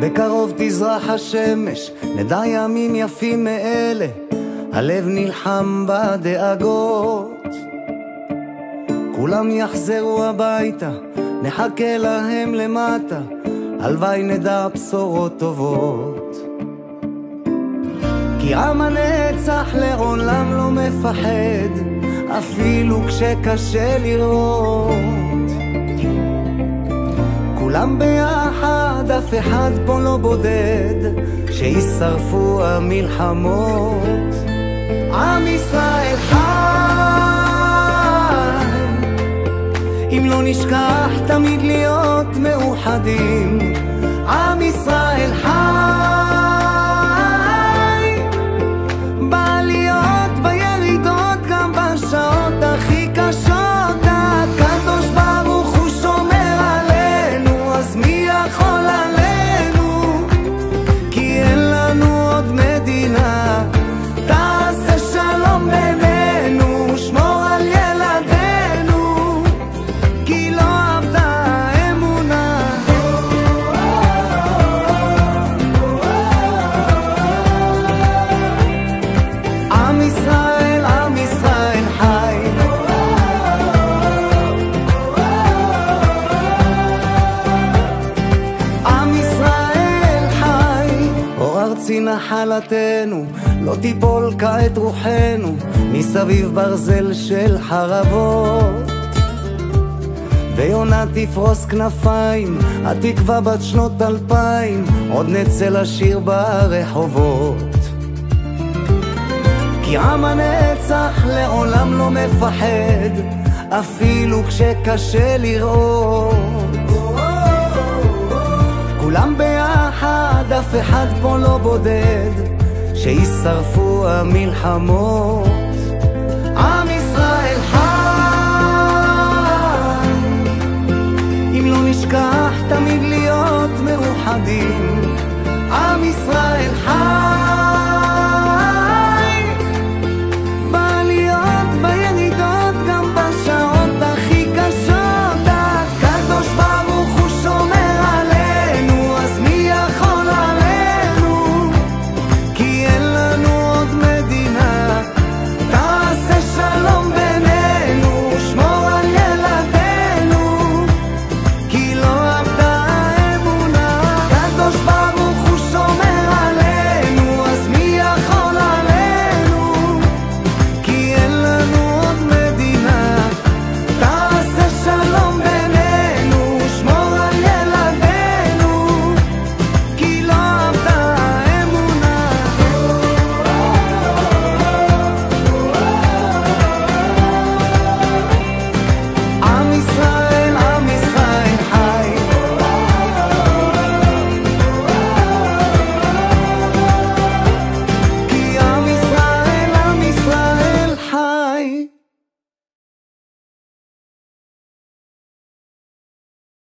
בקרוב תזרח השמש, נדע ימים יפים מאלה, הלב נלחם בדאגות. כולם יחזרו הביתה, נחכה להם למטה, הלוואי נדע בשורות טובות. כי עם הנצח לעולם לא מפחד, אפילו כשקשה לראות. כולם ביחד, אף אחד פה לא בודד, שישרפו המלחמות. עם ישראל חי, אם לא נשכח תמיד להיות מאוחדים. עם ישראל חי, בעליות בירידות, גם בשעות הכי קשות. הקדוש ברוך הוא שומר עלינו, אז מי יכול עלינו? כי אין לנו עוד מדינה. תעשה שלום בינינו, שמור על ילדינו, כי לא עבדה האמונה. עם ישראל, עם ישראל חי. עם ישראל חי. אור ארצי נחלתנו, לא תיפול כעת רוחנו, מסביב ברזל של חרבות. ויונה תפרוס כנפיים, התקווה בת שנות 2000, עוד נצא לשיר ברחובות. כי עם הנצח לעולם לא מפחד, אפילו כשקשה לראות. כולם ביחד, אף אחד פה לא בודד, שישרפו המלחמות. עם ישראל חי, אם לא נשכח תמיד להיות מאוחדים.